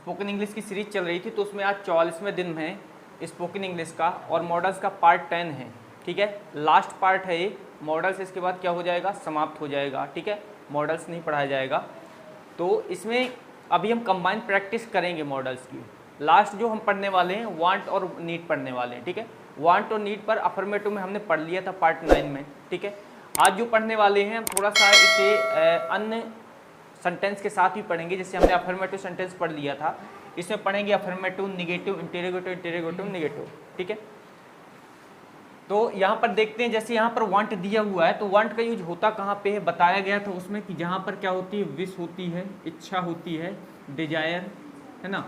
Spoken English की series चल रही थी, तो उसमें आज 44वें दिन में स्पोकन इंग्लिश का और मॉडल्स का पार्ट 10 है। ठीक है, लास्ट पार्ट है ये मॉडल्स। इसके बाद क्या हो जाएगा, समाप्त हो जाएगा। ठीक है, मॉडल्स नहीं पढ़ाया जाएगा। तो इसमें अभी हम कंबाइंड प्रैक्टिस करेंगे मॉडल्स की। लास्ट जो हम पढ़ने वाले हैं वांट और नीड पढ़ने वाले हैं। ठीक है, वांट और नीड पर अफर्मेटिव में हमने पढ़ लिया था पार्ट 9 में। ठीक है, आज जो पढ़ने वाले हैं हम थोड़ा सा इसे अन्य सेंटेंस के साथ भी पढ़ेंगे। जैसे हमने अफर्मेटिव सेंटेंस पढ़ लिया था, इसमें पढ़ेंगे अफर्मेटिव, निगेटिव, इंटेरोगेटिव, निगेटिव। ठीक है, तो यहाँ पर देखते हैं, जैसे यहाँ पर वांट दिया हुआ है, तो वांट का यूज होता कहाँ पे है, बताया गया था उसमें कि जहाँ पर क्या होती है, विश होती है, इच्छा होती है, डिजायर है ना।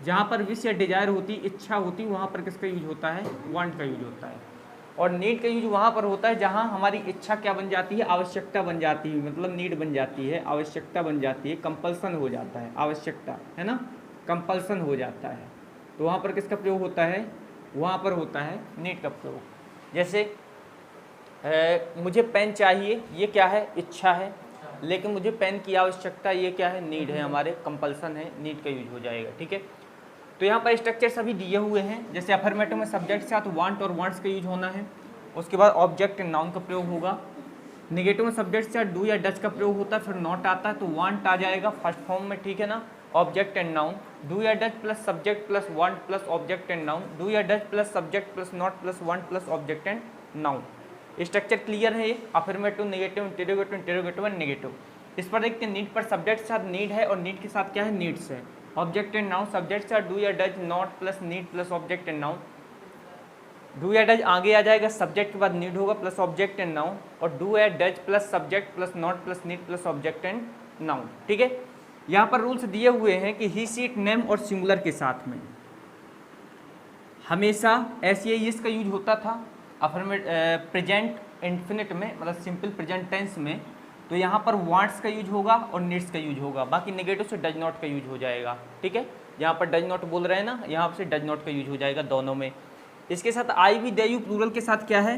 जहाँ पर विश या डिजायर होती, इच्छा होती, वहाँ पर किसका यूज होता है, वांट का यूज होता है। और नीड का यूज वहाँ पर होता है जहाँ हमारी इच्छा क्या बन जाती है, आवश्यकता बन जाती है, मतलब नीड बन जाती है, आवश्यकता बन जाती है, कंपल्सन हो जाता है, आवश्यकता है ना, कंपल्सन हो जाता है। तो वहाँ पर किसका प्रयोग होता है, वहाँ पर होता है नीड का प्रयोग। जैसे मुझे पेन चाहिए, ये क्या है, इच्छा है, लेकिन मुझे पेन की आवश्यकता, ये क्या है, नीड है, हमारे कंपल्सन है, नीड का यूज हो जाएगा। ठीक है, तो यहाँ पर स्ट्रक्चर सभी दिए हुए हैं। जैसे अफर्मेटिव में सब्जेक्ट के साथ वांट और वांट्स का यूज होना है, उसके बाद ऑब्जेक्ट एंड नाउन का प्रयोग होगा। निगेटिव में सब्जेक्ट के साथ डू या डज का प्रयोग होता है, फिर नॉट आता है तो वांट आ जाएगा फर्स्ट फॉर्म में। ठीक है ना, ऑब्जेक्ट एंड नाउन, डू या does plus subject plus want plus object and noun, do या does plus subject plus not plus want plus object and noun. Structure clear है ये, affirmative, negative, interrogative and negative. इस पर देखते हैं, need पर subject के साथ नीड है और नीड के साथ क्या है, नीड्स है। ऑब्जेक्ट एंड नाउन, सब्जेक्ट से डू या does, not plus need plus object and noun. Do या डज आगे आ जाएगा, सब्जेक्ट के बाद नीड होगा प्लस ऑब्जेक्ट एंड नाउन, और डू या does plus subject plus not plus need plus object and noun. ठीक है, यहाँ पर रूल्स दिए हुए हैं कि ही, सी, इट, नेम और सिंगुलर के साथ में हमेशा एस या इस का यूज होता था। प्रेजेंट इंफिनिट में, मतलब सिंपल प्रेजेंट टेंस में, तो यहाँ पर वांट्स का यूज होगा और नीड्स का यूज होगा। बाकी नेगेटिव से डज नॉट का यूज हो जाएगा। ठीक है, यहाँ पर डज नॉट बोल रहे हैं ना, यहाँ से डज नॉट का यूज हो जाएगा दोनों में। इसके साथ आई भी, दे यू प्लूरल के साथ क्या है,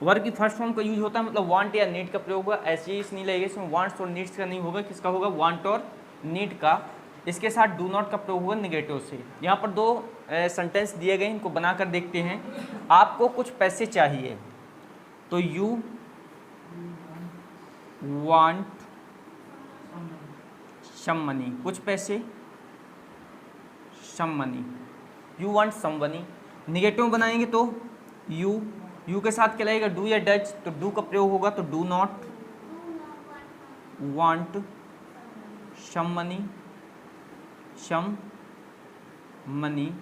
वर्ब की फर्स्ट फॉर्म का यूज होता है, मतलब वांट या नीड का प्रयोग होगा। ऐसे ही नहीं लगेगा, इसमें वांट्स और नीड्स का नहीं होगा, किसका होगा, वांट और नीड का। इसके साथ डू नॉट का प्रयोग होगा निगेटिव से। यहाँ पर दो सेंटेंस दिए गए, इनको बनाकर देखते हैं। आपको कुछ पैसे चाहिए, तो यू वांट सम मनी, कुछ पैसे, some money, you want some money. Negative बनाएंगे तो यू के साथ क्या लगेगा, डू या डज, तो डू का प्रयोग होगा, तो do not want some money, some money.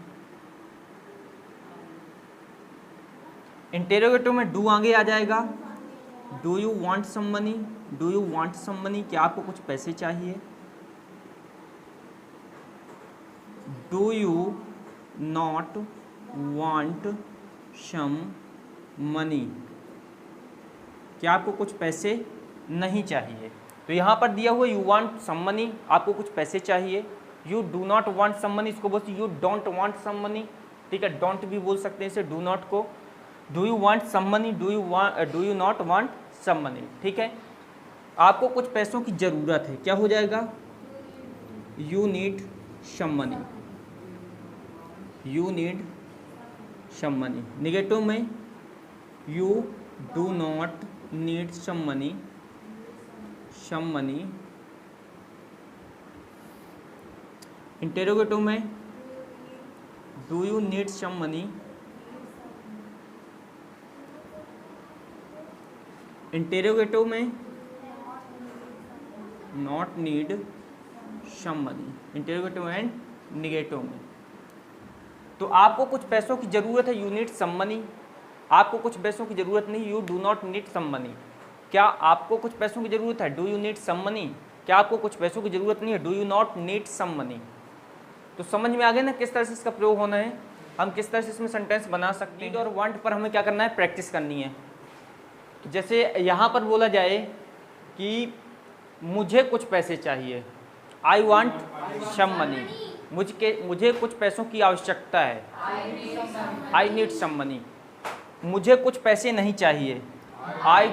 Interrogative में डू आगे आ जाएगा, do you want some money, do you want some money, क्या आपको कुछ पैसे चाहिए। Do you not want some money, क्या आपको कुछ पैसे नहीं चाहिए। तो यहाँ पर दिया हुआ यू वांट सम मनी, आपको कुछ पैसे चाहिए। You do not want some money, इसको बोलते you don't want some money. ठीक है, डोंट भी बोल सकते हैं इसे, डू नॉट को। Do you want some money, do you not want some money. ठीक है, आपको कुछ पैसों की ज़रूरत है, क्या हो जाएगा, you need some money, you need some money. Negative में you do not need some money, some money. Interrogative में do you need some money, interrogative में not need some money, interrogative and negative में। तो आपको कुछ पैसों की ज़रूरत है, यू नीड सम मनी। आपको कुछ पैसों की ज़रूरत नहीं, you do not need some money. क्या आपको कुछ पैसों की ज़रूरत है, do you need some money. क्या आपको कुछ पैसों की ज़रूरत नहीं है, do you not need some money. तो समझ में आ गया ना किस तरह से इसका प्रयोग होना है, हम किस तरह से इसमें सेंटेंस बना सकते हैं। नीड और वांट पर हमें क्या करना है, प्रैक्टिस करनी है। जैसे यहाँ पर बोला जाए कि मुझे कुछ पैसे चाहिए, आई वांट सम मनी, मुझे कुछ पैसों की आवश्यकता है, आई नीड सम मनी। मुझे कुछ पैसे नहीं चाहिए, I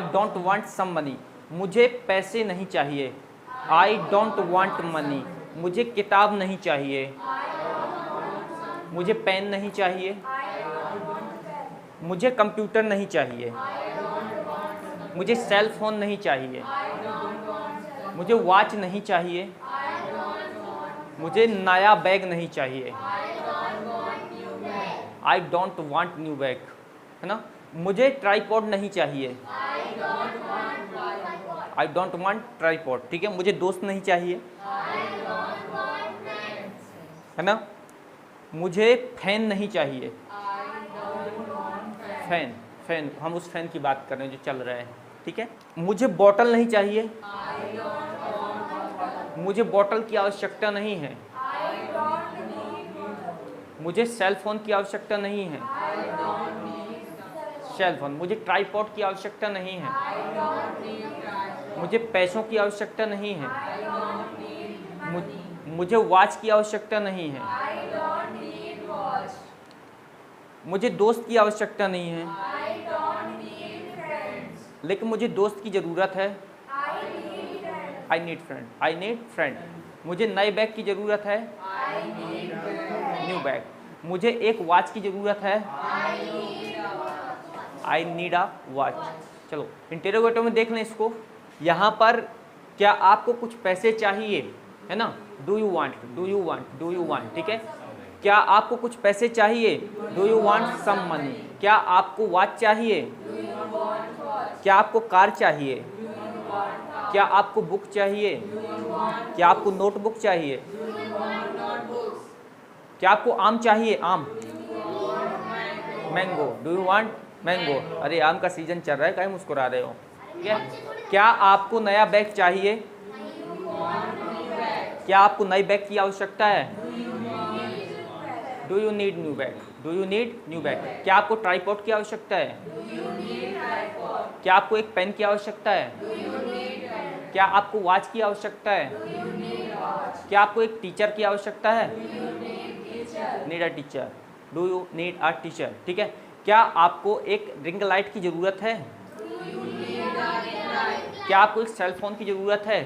don't want some money, मुझे पैसे नहीं चाहिए, आई डोंट वांट मनी, मुझे किताब नहीं चाहिए, मुझे पेन नहीं चाहिए, मुझे कंप्यूटर नहीं चाहिए, मुझे सेल फोन नहीं चाहिए, मुझे वॉच नहीं चाहिए, मुझे नया बैग नहीं चाहिए, I don't want new bag, है ना। मुझे ट्राईपॉड नहीं चाहिए, आई डोंट वांट ट्राईपॉड, ठीक है। मुझे दोस्त नहीं चाहिए, है ना। मुझे फैन नहीं चाहिए, फैन फैन हम उस फैन की बात कर रहे हैं जो चल रहा है, ठीक है। मुझे बॉटल नहीं चाहिए, मुझे बॉटल की आवश्यकता नहीं है, मुझे सेल फोन की आवश्यकता नहीं है, सेल फोन। मुझे ट्राईपॉड की आवश्यकता नहीं है, मुझे पैसों की आवश्यकता नहीं है, मुझे वॉच की आवश्यकता नहीं है, मुझे दोस्त की आवश्यकता नहीं है, लेकिन मुझे दोस्त की ज़रूरत है, I need friend, I need friend. मुझे नए बैग की ज़रूरत है, न्यू बैग। मुझे एक वॉच की ज़रूरत है, आई नीड अ वॉच। चलो इंटेरोगेटिव में देख लें इसको। यहाँ पर क्या आपको कुछ पैसे चाहिए, है ना। Do you want, do you want, do you want, ठीक है। क्या आपको कुछ पैसे चाहिए, do you want some money. क्या आपको वॉच चाहिए, क्या आपको कार चाहिए, क्या आपको बुक चाहिए, क्या आपको नोटबुक चाहिए, क्या आपको आम चाहिए, आम, mango, do you want mango. अरे आम का सीजन चल रहा है, कहीं मुस्कुरा रहे हो, ठीक है। क्या आपको नया बैग चाहिए, क्या आपको नई बैग की आवश्यकता है, do you need new bag, do you need new bag. क्या आपको ट्राईपॉड की आवश्यकता है, क्या आपको एक पेन की आवश्यकता है, क्या आपको वॉच की आवश्यकता है, क्या आपको एक टीचर की आवश्यकता है, need a teacher, do you need a teacher, ठीक है। क्या आपको एक रिंग लाइट की ज़रूरत है, क्या आपको एक सेल फोन की ज़रूरत है,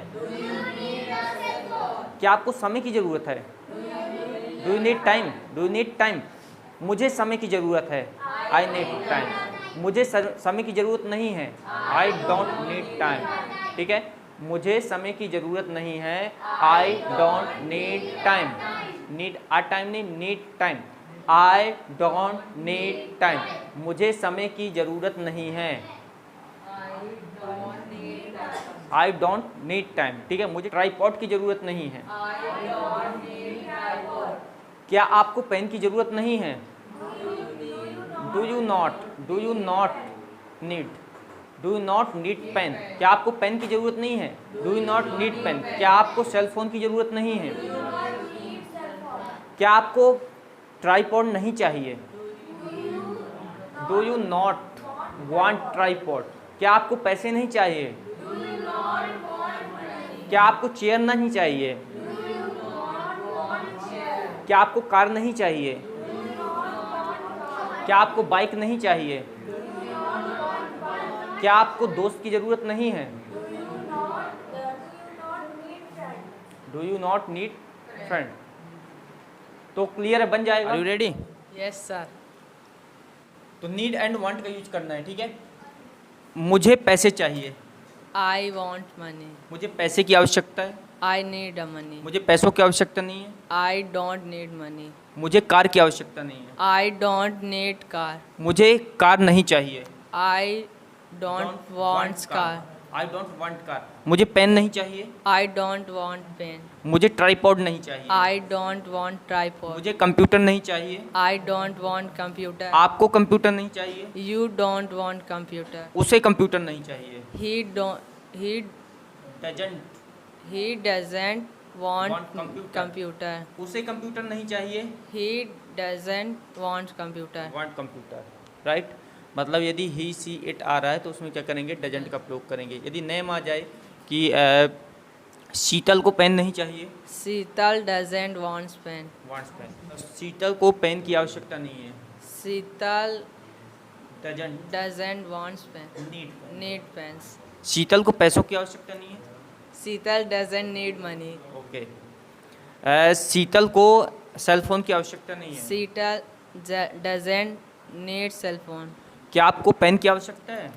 क्या आपको समय की ज़रूरत है, do you need time, do you need time. मुझे समय की ज़रूरत है, आई नीड टाइम। मुझे समय की ज़रूरत नहीं है, आई डोंट नीड टाइम, ठीक है। मुझे समय की ज़रूरत नहीं है, I don't need time, need a time नहीं, need time, I don't need time. मुझे समय की ज़रूरत नहीं है, आई डोंट नीड टाइम, ठीक है। मुझे ट्राईपॉड की ज़रूरत नहीं है, क्या आपको पेन की ज़रूरत नहीं है, do you not need, do you not need pen. क्या आपको पेन की ज़रूरत नहीं है, do you not need pen. क्या आपको सेल फोन की ज़रूरत नहीं है, क्या आपको ट्राईपॉड नहीं चाहिए, do you not want tripod. क्या आपको पैसे नहीं चाहिए, क्या आपको चेयर नहीं चाहिए, क्या आपको कार नहीं चाहिए, क्या आपको बाइक नहीं चाहिए, क्या आपको दोस्त की ज़रूरत नहीं है, do you not need friend. तो क्लियर है, बन जाएगा। Are you ready? Yes sir. तो नीड एंड वांट का यूज करना है, ठीक है। मुझे पैसे चाहिए, आई वॉन्ट मनी। मुझे पैसे की आवश्यकता है, आई नीड अ मनी। मुझे पैसों की आवश्यकता नहीं है, आई डोंट नीड मनी। मुझे कार की आवश्यकता नहीं है, आई डोंट नीड कार। मुझे कार नहीं चाहिए, I don't want car. I don't want car. मुझे पेन नहीं चाहिए, आई डोंट वांट पेन। मुझे ट्राईपॉड नहीं चाहिए, आई डोंट वांट ट्राईपॉड। मुझे कंप्यूटर नहीं चाहिए, आई डोंट वांट कंप्यूटर। आपको कंप्यूटर नहीं चाहिए, यू डोंट वांट कंप्यूटर। उसे कंप्यूटर नहीं चाहिए, ही डजंट वांट कंप्यूटर। उसे कंप्यूटर नहीं चाहिए, he doesn't want computer. Want computer, right. मतलब यदि ही सी इट आ रहा है तो उसमें क्या करेंगे, डजंट का प्रयोग करेंगे। यदि नेम आ जाए कि शीतल को पेन नहीं चाहिए, Sheetal doesn't wants pen. Wants pen. Sheetal को पेन की आवश्यकता नहीं है, Sheetal doesn't doesn't wants pen. Need. Need pens. Sheetal को पैसों की आवश्यकता नहीं है, Sheetal doesn't need money. Okay. Sheetal को सेल फोन की आवश्यकता नहीं है। Sheetal doesn't need cell phone. क्या आपको पेन की आवश्यकता है?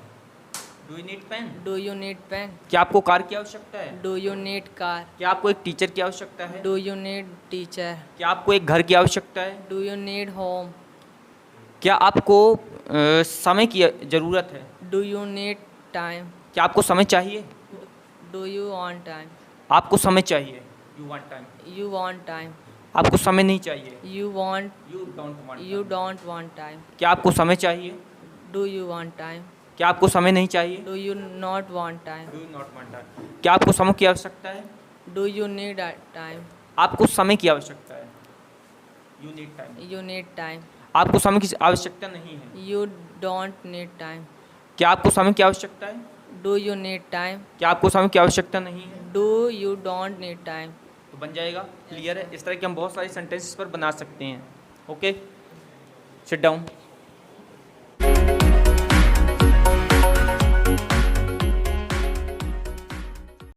Do you need pen? Do you need pen? क्या आपको कार की आवश्यकता है? Do you need car? क्या आपको एक टीचर की आवश्यकता है? Do you need teacher? क्या आपको एक घर की आवश्यकता है? Do you need home? क्या आपको समय की ज़रूरत है? Do you need time? क्या आपको समय चाहिए? Do you want time? आपको समय चाहिए। You want time. You want time. आपको समय नहीं चाहिए। You want. You don't want. You don't want time. क्या आपको समय चाहिए? Do you want time? क्या आपको समय नहीं चाहिए? Do you not want time? Do you not want time. क्या आपको समय की आवश्यकता है? Do you need time? आपको समय की आवश्यकता है। You need time. You need time. आपको समय की आवश्यकता नहीं है। You don't need time. क्या आपको समय की आवश्यकता है? Do you need time? क्या आपको समय की आवश्यकता नहीं है? Do you don't need time? तो बन जाएगा। क्लियर है। इस तरह के हम बहुत सारे सेंटेंसेस पर बना सकते हैं। Okay, sit down.